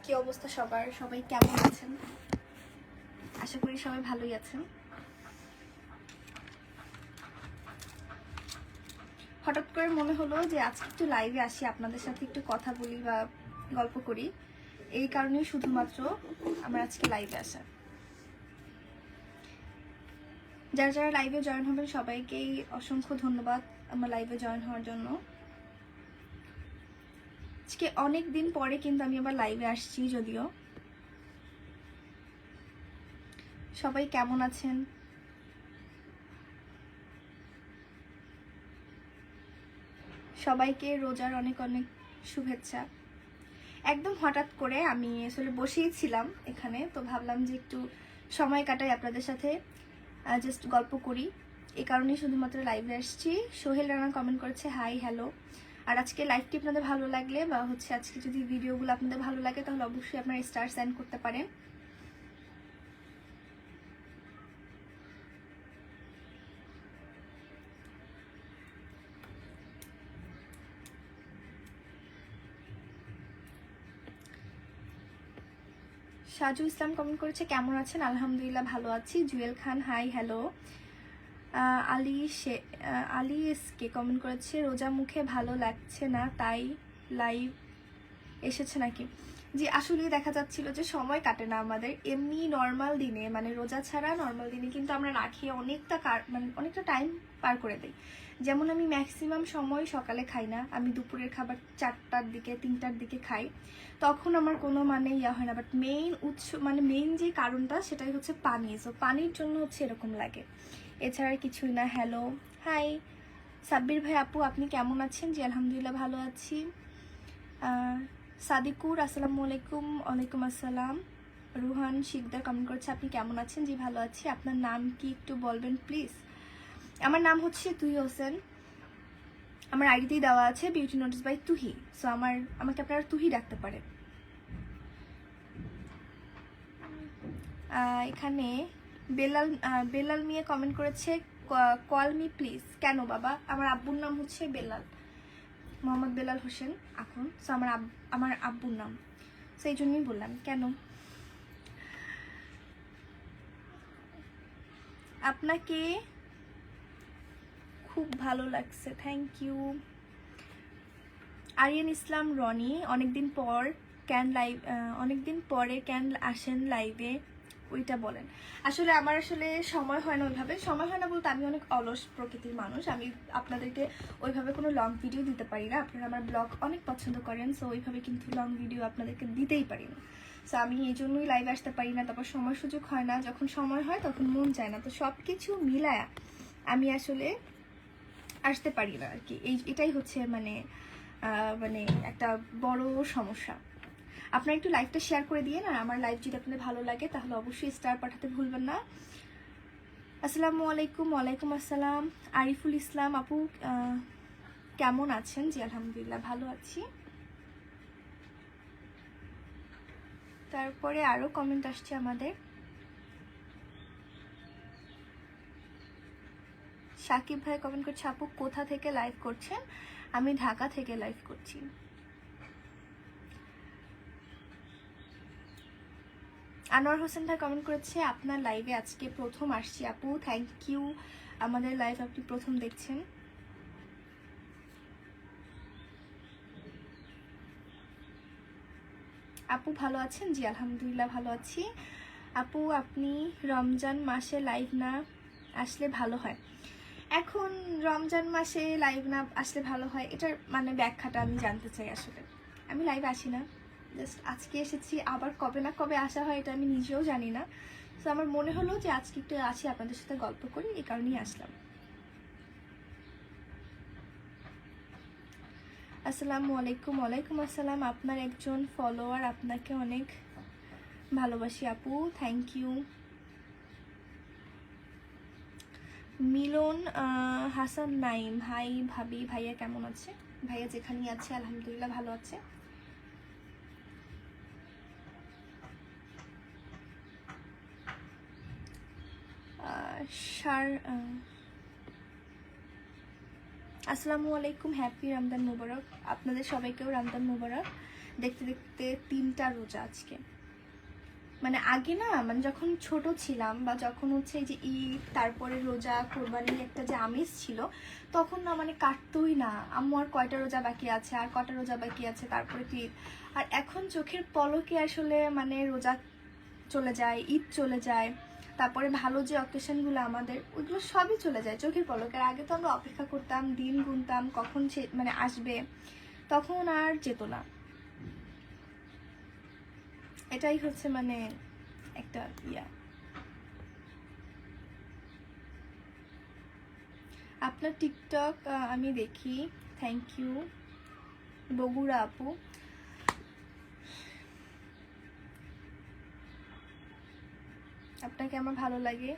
কি অবস্থা সবার? সবাই কেমন আছেন? আশা করি সবাই ভালোই আছেন। হঠাৎ করে মনে হলো যে আজকে একটু লাইভে আসি, আপনাদের সাথে একটু কথা বলি বা গল্প করি। এই কারণেই শুধুমাত্র আমার আজকে লাইভে আসা। যারা যারা লাইভে জয়েন হবেন সবাইকেই অসংখ্য ধন্যবাদ আমার লাইভে জয়েন হওয়ার জন্য। আজকে অনেক দিন পরে কিন্তু আমি আবার লাইভে আসছি। যদিও সবাই কেমন আছেন? সবাইকে রোজার অনেক অনেক শুভেচ্ছা। একদম হঠাৎ করে আমি আসলে বসেই ছিলাম এখানে, তো ভাবলাম যে একটু সময় কাটাই আপনাদের সাথে, জাস্ট গল্প করি। এই কারণেই শুধুমাত্র লাইভে আসছি। সোহেল রানা কমেন্ট করেছে হাই হ্যালো। আর আজকে লাইভটি আপনাদের ভালো লাগলে বা আজকে যদি ভিডিওগুলো আপনাদের ভালো লাগে তাহলে অবশ্যই আপনারা স্টার সেন্ড করতে পারেন। সাজু ইসলাম কমেন্ট করেছে কেমন আছেন? আলহামদুলিল্লাহ ভালো আছি। Jewel Khan hi hello. Ali SK comment করেছে রোজা মুখে ভালো লাগছে না তাই লাইভ এসেছে নাকি? জি, আসলে দেখা যাচ্ছিল যে সময় কাটে না আমাদের। এমনি নর্মাল দিনে মানে রোজা ছাড়া নর্মাল দিনে কিন্তু আমরা না খেয়ে অনেকটা টাইম পার করে দিই। যেমন আমি ম্যাক্সিমাম সময় সকালে খাই না, আমি দুপুরের খাবার 4টার দিকে 3টার দিকে খাই। তখন আমার কোনো ইয়া হয় না। বাট মেইন যে কারণটা সেটাই হচ্ছে পানি। সো পানির জন্য এরকম লাগে, এছাড়া কিছুই না। হ্যালো হাই সাব্বির ভাই আপু, আপনি কেমন আছেন? জি আলহামদুলিল্লাহ ভালো আছি। সাদিকুর আসসালামু আলাইকুম। ওয়ালাইকুম আসসালাম। রুহান শিকদার কমেন্ট করেছে আপনি কেমন আছেন? জি ভালো আছি। আপনার নাম কি একটু বলবেন প্লিজ? আমার নাম হচ্ছে তুহি হোসেন। আমার আইডিতেই দেওয়া আছে বিউটি নোটিস বাই তুহি। সো আমাকে আপনারা তুহি ডাকতে পারেন। এখানে বেলাল মিয়া কমেন্ট করেছে কল মি প্লিজ। কেন বাবা? আমার আব্বুর নাম হচ্ছে বেলাল, মোহাম্মদ বেলাল হোসেন এখন। সো আমার আব্বুর নাম, সেই জন্যই বললাম কেন। আপনাকে খুব ভালো লাগছে, থ্যাংক ইউ। আরিয়ান ইসলাম রনি অনেকদিন পরে ক্যান আসেন লাইভে, ওইটা বলেন। আসলে আমার সময় হয় না, ওইভাবে সময় হয় না বলতে আমি অনেক অলস প্রকৃতির মানুষ। আমি আপনাদেরকে ওইভাবে কোনো লং ভিডিও দিতে পারি না। আপনারা আমার ব্লগ অনেক পছন্দ করেন, সো ওইভাবে কিন্তু লং ভিডিও আপনাদেরকে দিতেই পারি না। সো আমি এই জন্যই লাইভে আসতে পারি না। তারপর সময় সুযোগ হয় না, যখন সময় হয় তখন মন চায় না। তো সব কিছু মিলায়া আমি আসতে পারি না আর কি। এটাই হচ্ছে মানে একটা বড় সমস্যা। আপনারা একটু লাইভটা শেয়ার করে দিয়ে না, আমার লাইভ যদি আপনাদের ভালো লাগে তাহলে অবশ্যই স্টার পাঠাতে ভুলবেন না। আসসালামু আলাইকুম। ওয়ালাইকুম আসসালাম। আরিফুল ইসলাম আপু কেমন আছেন? জি আলহামদুলিল্লাহ ভালো আছি। তারপরে আরো কমেন্ট আসছে আমাদের। সাকিব ভাই কমেন্ট করছে আপু কোথা থেকে লাইভ করছেন? আমি ঢাকা থেকে লাইভ করছি। আনোয়ার হোসেন ভাই কমেন্ট করেছে আপনার লাইভে আজকে প্রথম আসছি আপু, থ্যাংক ইউ। আমাদের লাইভ আপনি প্রথম দেখছেন। আপু ভালো আছেন? জি আলহামদুলিল্লাহ ভালো আছি। আপু আপনি রমজান মাসে লাইভ না আসলে ভালো হয়? এখন রমজান মাসে লাইভ না আসলে ভালো হয় এটার ব্যাখ্যাটা আমি জানতে চাই। আসলে আমি লাইভ আসি না, জাস্ট আজকে এসেছি। আবার কবে না কবে আসা হয় এটা আমি নিজেও জানি না। তো আমার মনে হলো যে আজকে একটু আসি, আপনাদের সাথে গল্প করি, এই কারণেই আসলাম। আসসালামু আলাইকুম। ওয়ালাইকুম আসসালাম। আপনার একজন ফলোয়ার, আপনাকে অনেক ভালোবাসি আপু, thank you. Milon Hasan Naim hi ভাবি, ভাইয়া কেমন আছে? ভাইয়া যেখানেই আছে আলহামদুলিল্লাহ ভালো আছে। আসসালামু আলাইকুম, হ্যাপি রমজান মুবারক। আপনাদের সবাইকেও রমজান মুবারক। দেখতে দেখতে 3টা রোজা আজকে। মানে আগে না, মানে যখন ছোট ছিলাম বা যখন হচ্ছে এই যে ঈদ তারপরে রোজা কোরবানির একটা যে আমেজ ছিল, তখন না মানে কাটতোই না। আম্মু আর কয়টা রোজা বাকি আছে, আর কয়টা রোজা বাকি আছে, তারপরে তো ঈদ। আর এখন চোখের পলকে আসলে মানে রোজা চলে যায়, ঈদ চলে যায়, তারপরে ভালো যে অকেশনগুলো আমাদের, ওইগুলো সবই চলে যায় চোখের পলকের। আগে তো আমরা অপেক্ষা করতাম, দিন গুনতাম কখন সে মানে আসবে, তখন আর যেত না। এটাই হচ্ছে মানে একটা ইয়া। আপনার টিকটক আমি দেখি, থ্যাংক ইউ বগুড়া আপু। আপনাকে আমার ভালো লাগে।